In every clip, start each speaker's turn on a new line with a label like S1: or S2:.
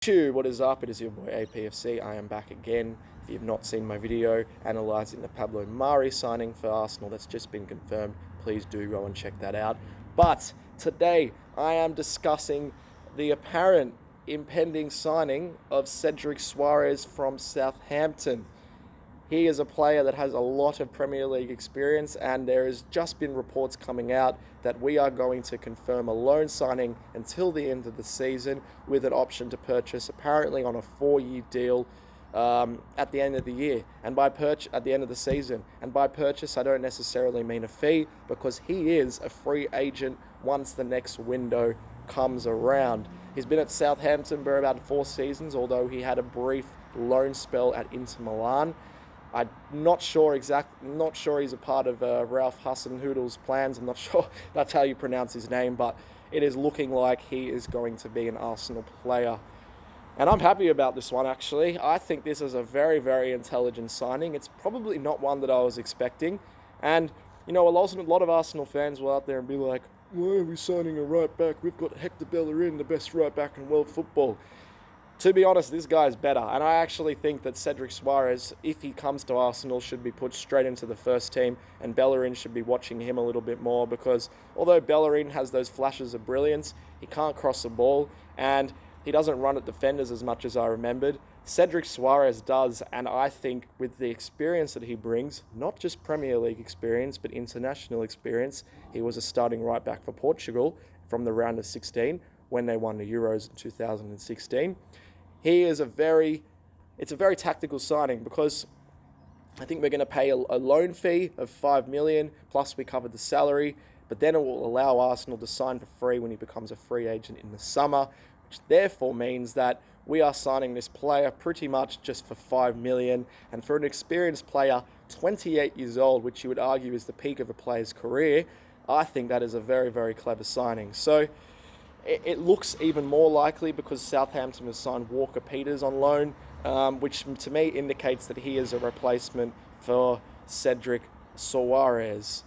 S1: What is up? It is your boy APFC. I am back again. If you have not seen my video analysing the Pablo Mari signing for Arsenal that's just been confirmed, please do go and check that out. But today I am discussing the apparent impending signing of Cedric Soares from Southampton. He is a player that has a lot of Premier League experience, and there has just been reports coming out that we are going to confirm a loan signing until the end of the season with an option to purchase, apparently on a 4-year deal at the end of the year and at the end of the season. And by purchase, I don't necessarily mean a fee, because he is a free agent once the next window comes around. He's been at Southampton for about 4 seasons, although he had a brief loan spell at Inter Milan. I'm not sure he's a part of Ralph Hasenhüttl's plans. I'm not sure that's how you pronounce his name, but it is looking like he is going to be an Arsenal player. And I'm happy about this one, actually. I think this is a very, very intelligent signing. It's probably not one that I was expecting. And, a lot of Arsenal fans will out there and be like, why are we signing a right back? We've got Hector Bellerin, the best right back in world football. To be honest, this guy is better, and I actually think that Cedric Soares, if he comes to Arsenal, should be put straight into the first team, and Bellerin should be watching him a little bit more, because although Bellerin has those flashes of brilliance, he can't cross the ball, and he doesn't run at defenders as much as I remembered. Cedric Soares does, and I think with the experience that he brings, not just Premier League experience, but international experience, he was a starting right back for Portugal from the round of 16 when they won the Euros in 2016. It's a very tactical signing, because I think we're going to pay a loan fee of 5 million, plus we covered the salary, but then it will allow Arsenal to sign for free when he becomes a free agent in the summer, which therefore means that we are signing this player pretty much just for 5 million, and for an experienced player, 28 years old, which you would argue is the peak of a player's career, I think that is a very, very clever signing. So it looks even more likely because Southampton has signed Walker Peters on loan, which to me indicates that he is a replacement for Cedric Soares.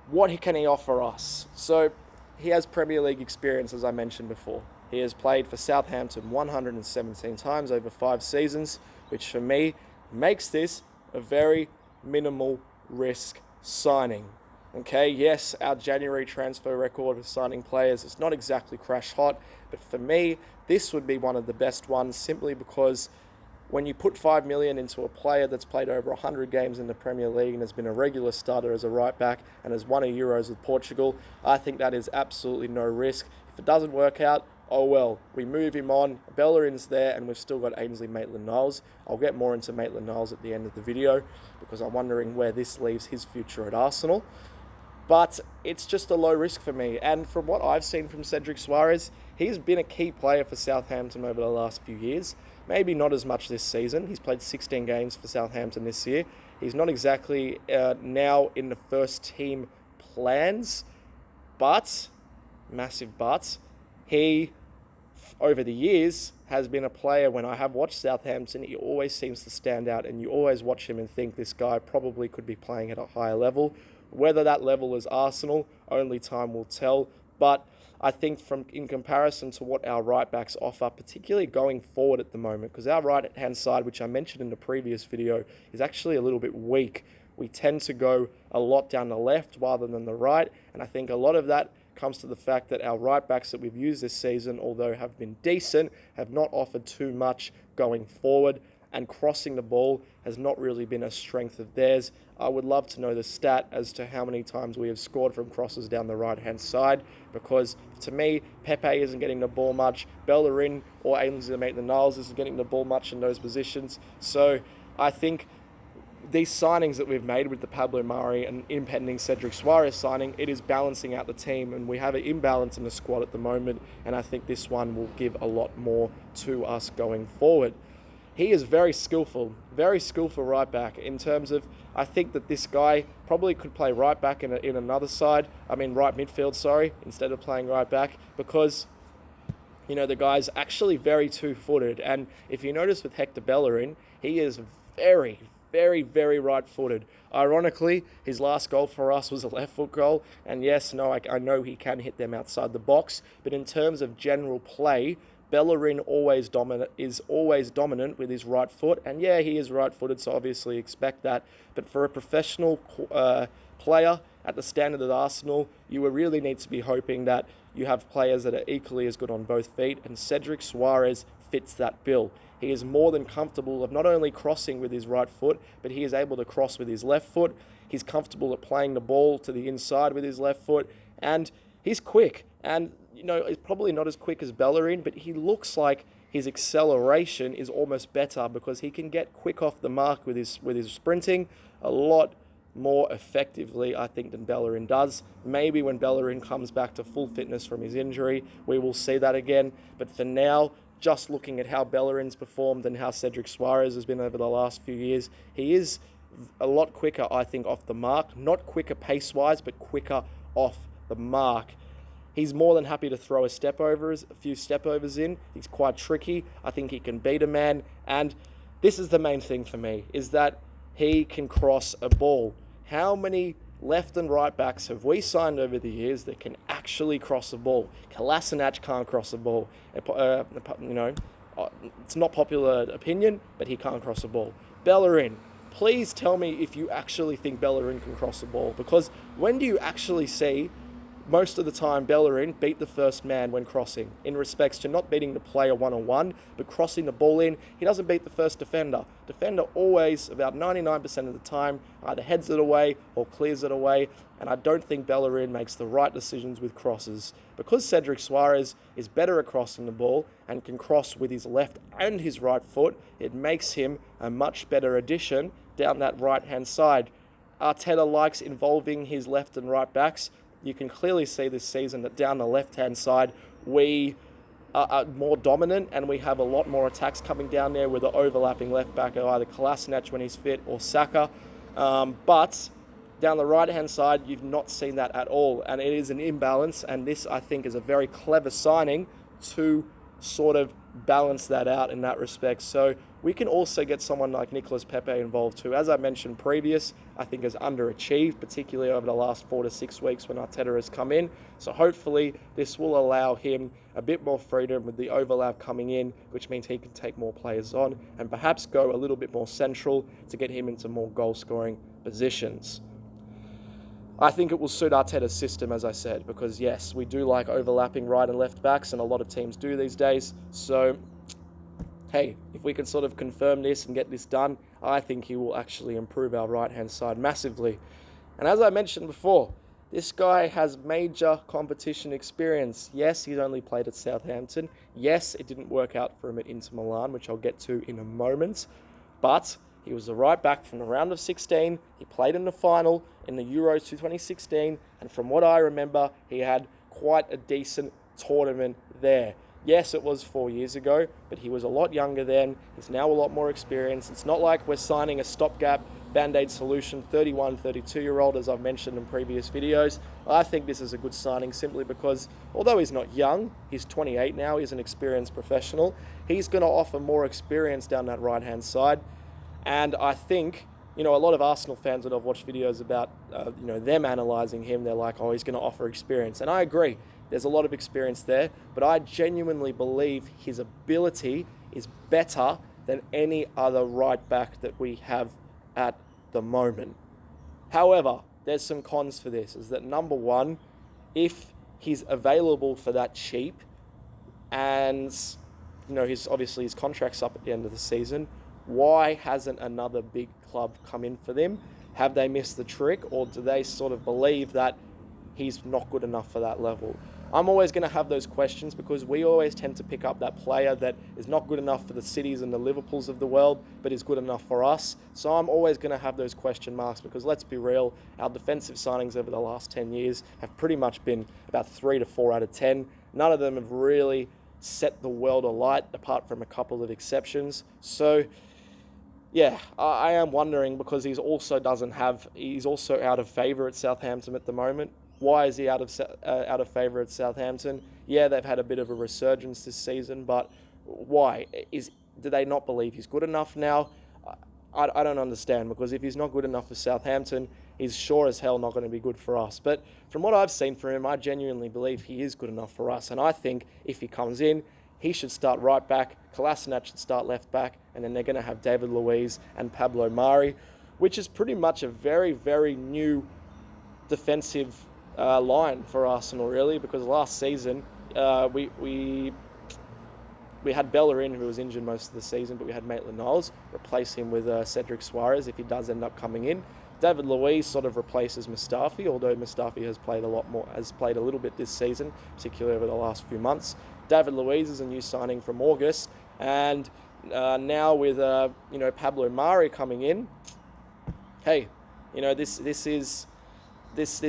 S1: What can he offer us? So he has Premier League experience, as I mentioned before. He has played for Southampton 117 times over 5 seasons, which for me makes this a very minimal risk signing. Okay, yes, our January transfer record of signing players is not exactly crash hot, but for me, this would be one of the best ones, simply because when you put 5 million into a player that's played over 100 games in the Premier League and has been a regular starter as a right back and has won a Euros with Portugal, I think that is absolutely no risk. If it doesn't work out, oh well, we move him on. Bellerin's there, and we've still got Ainsley Maitland-Niles. I'll get more into Maitland-Niles at the end of the video, because I'm wondering where this leaves his future at Arsenal. But it's just a low risk for me. And from what I've seen from Cedric Soares, he's been a key player for Southampton over the last few years. Maybe not as much this season. He's played 16 games for Southampton this year. He's not exactly now in the first team plans, but, massive buts, he, over the years, has been a player, when I have watched Southampton, he always seems to stand out, and you always watch him and think this guy probably could be playing at a higher level. Whether that level is Arsenal, only time will tell. But I think in comparison to what our right backs offer, particularly going forward at the moment, because our right-hand side, which I mentioned in the previous video, is actually a little bit weak. We tend to go a lot down the left rather than the right, and I think a lot of that comes to the fact that our right backs that we've used this season, although have been decent, have not offered too much going forward, and crossing the ball has not really been a strength of theirs. I would love to know the stat as to how many times we have scored from crosses down the right-hand side, because to me, Pepe isn't getting the ball much, Bellerin or Ainsley Maitland-Niles isn't getting the ball much in those positions. So I think these signings that we've made with the Pablo Mari and impending Cedric Soares signing, it is balancing out the team, and we have an imbalance in the squad at the moment, and I think this one will give a lot more to us going forward. He is very skillful right back, in terms of, I think that this guy probably could play right back in another side, right midfield, instead of playing right back, because, the guy's actually very two-footed. And if you notice with Hector Bellerin, he is very, very, very right-footed. Ironically, his last goal for us was a left-foot goal, and yes, I know he can hit them outside the box, but in terms of general play, Bellerin is always dominant with his right foot, and yeah, he is right-footed, so obviously expect that. But for a professional player at the standard of Arsenal, you really need to be hoping that you have players that are equally as good on both feet, and Cedric Soares fits that bill. He is more than comfortable of not only crossing with his right foot, but he is able to cross with his left foot. He's comfortable at playing the ball to the inside with his left foot, and he's quick. And, he's probably not as quick as Bellerin, but he looks like his acceleration is almost better because he can get quick off the mark with his sprinting a lot more effectively, I think, than Bellerin does. Maybe when Bellerin comes back to full fitness from his injury, we will see that again. But for now, just looking at how Bellerin's performed and how Cedric Soares has been over the last few years, he is a lot quicker, I think, off the mark. Not quicker pace-wise, but quicker off the mark. He's more than happy to throw a few step-overs in. He's quite tricky. I think he can beat a man. And this is the main thing for me, is that he can cross a ball. How many left and right backs have we signed over the years that can actually cross a ball? Kolasinac can't cross a ball. It's not popular opinion, but he can't cross a ball. Bellerin, please tell me if you actually think Bellerin can cross a ball, because when do you actually see most of the time Bellerin beat the first man when crossing, in respects to not beating the player one-on-one, but crossing the ball in? He doesn't beat the first defender. Defender always, about 99% of the time, either heads it away or clears it away, and I don't think Bellerin makes the right decisions with crosses. Because Cedric Soares is better at crossing the ball and can cross with his left and his right foot, it makes him a much better addition down that right-hand side. Arteta likes involving his left and right backs. You can clearly see this season that down the left-hand side, we are more dominant and we have a lot more attacks coming down there with the overlapping left back, either Kolasinac when he's fit or Saka. But down the right-hand side, you've not seen that at all. And it is an imbalance. And this, I think, is a very clever signing to sort of balance that out in that respect. So we can also get someone like Nicolas Pepe involved too. As I mentioned previous, I think has underachieved, particularly over the last 4 to 6 weeks when Arteta has come in. So hopefully this will allow him a bit more freedom with the overlap coming in, which means he can take more players on and perhaps go a little bit more central to get him into more goal-scoring positions. I think it will suit Arteta's system, as I said, because yes, we do like overlapping right and left backs, and a lot of teams do these days. So, hey, if we can sort of confirm this and get this done, I think he will actually improve our right-hand side massively. And as I mentioned before, this guy has major competition experience. Yes, he's only played at Southampton. Yes, it didn't work out for him at Inter Milan, which I'll get to in a moment. But he was the right back from the round of 16. He played in the final in the Euros 2016. And from what I remember, he had quite a decent tournament there. Yes, it was 4 years ago, but he was a lot younger then. He's now a lot more experienced. It's not like we're signing a stopgap Band-Aid solution, 31, 32-year-old, as I've mentioned in previous videos. I think this is a good signing simply because, although he's not young, he's 28 now, he's an experienced professional. He's going to offer more experience down that right-hand side. And I think, a lot of Arsenal fans that I've watched videos about, them analysing him, they're like, oh, he's going to offer experience. And I agree. There's a lot of experience there, but I genuinely believe his ability is better than any other right back that we have at the moment. However, there's some cons for this, is that number one, if he's available for that cheap and, his contract's up at the end of the season, why hasn't another big club come in for them? Have they missed the trick, or do they sort of believe that he's not good enough for that level? I'm always going to have those questions because we always tend to pick up that player that is not good enough for the Cities and the Liverpools of the world, but is good enough for us. So I'm always going to have those question marks because let's be real, our defensive signings over the last 10 years have pretty much been about 3 to 4 out of 10. None of them have really set the world alight apart from a couple of exceptions. So yeah, I am wondering because he's also out of favour at Southampton at the moment. Why is he out of favour at Southampton? Yeah, they've had a bit of a resurgence this season, but why? Do they not believe he's good enough now? I don't understand, because if he's not good enough for Southampton, he's sure as hell not going to be good for us. But from what I've seen from him, I genuinely believe he is good enough for us. And I think if he comes in, he should start right back, Kolasinac should start left back, and then they're going to have David Luiz and Pablo Mari, which is pretty much a very, very new defensive line for Arsenal, really, because last season we had Bellerin, who was injured most of the season, but we had Maitland-Niles replace him with Cedric Soares if he does end up coming in. David Luiz sort of replaces Mustafi, although Mustafi has played a little bit this season, particularly over the last few months. David Luiz is a new signing from August, and now with Pablo Mari coming in, hey, this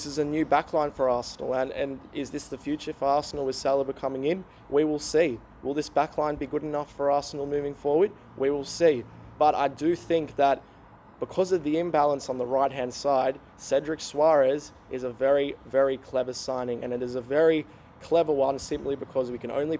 S1: is a new backline for Arsenal, and is this the future for Arsenal with Saliba coming in? We will see. Will this backline be good enough for Arsenal moving forward? We will see. But I do think that because of the imbalance on the right-hand side, Cedric Soares is a very, very clever signing, and it is a very clever one simply because we pay only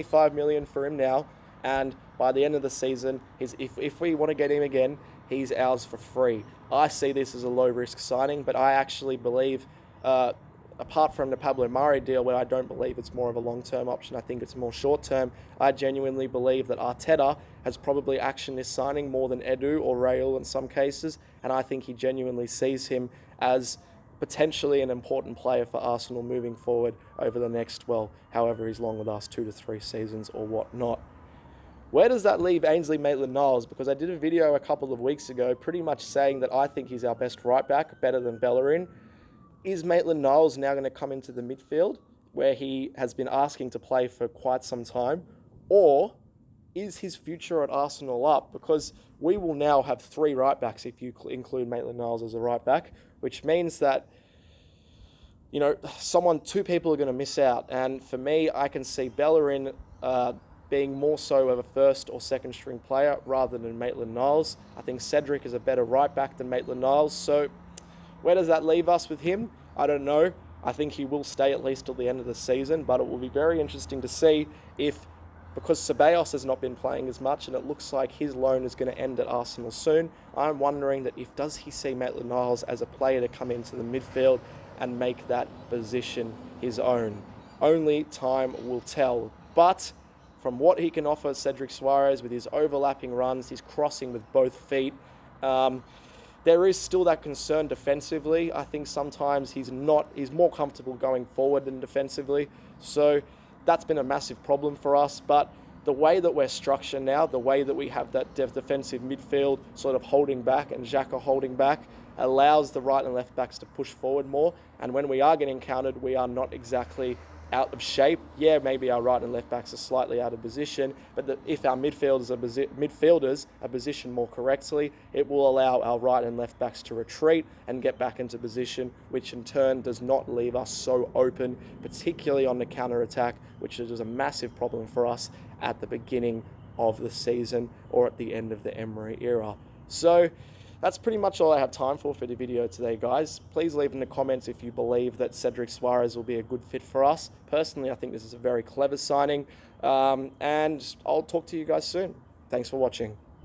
S1: $5 million for him now, and by the end of the season, if we want to get him again, he's ours for free. I see this as a low-risk signing, but I actually believe, apart from the Pablo Mari deal, where I don't believe it's more of a long-term option, I think it's more short-term, I genuinely believe that Arteta has probably actioned this signing more than Edu or Raul in some cases, and I think he genuinely sees him as potentially an important player for Arsenal moving forward over the next, however he's long with us, 2 to 3 seasons or whatnot. Where does that leave Ainsley Maitland-Niles? Because I did a video a couple of weeks ago pretty much saying that I think he's our best right back, better than Bellerin. Is Maitland-Niles now going to come into the midfield where he has been asking to play for quite some time? Or is his future at Arsenal up? Because we will now have 3 right backs if you include Maitland-Niles as a right back, which means that, 2 people are going to miss out. And for me, I can see Bellerin being more so of a first or second string player rather than Maitland-Niles. I think Cedric is a better right back than Maitland-Niles. So where does that leave us with him? I don't know. I think he will stay at least till the end of the season, but it will be very interesting to see if, because Ceballos has not been playing as much and it looks like his loan is going to end at Arsenal soon, I'm wondering that does he see Maitland-Niles as a player to come into the midfield and make that position his own? Only time will tell. But from what he can offer Cedric Soares with his overlapping runs, his crossing with both feet, there is still that concern defensively. I think sometimes he's more comfortable going forward than defensively. So that's been a massive problem for us. But the way that we're structured now, the way that we have that defensive midfield sort of holding back and Xhaka holding back, allows the right and left backs to push forward more. And when we are getting countered, we are not exactly out of shape. Yeah, maybe our right and left backs are slightly out of position, but if our midfielders are positioned more correctly, it will allow our right and left backs to retreat and get back into position, which in turn does not leave us so open, particularly on the counter-attack, which is a massive problem for us at the beginning of the season or at the end of the Emery era. So that's pretty much all I have time for the video today, guys. Please leave in the comments if you believe that Cedric Soares will be a good fit for us. Personally, I think this is a very clever signing, and I'll talk to you guys soon. Thanks for watching.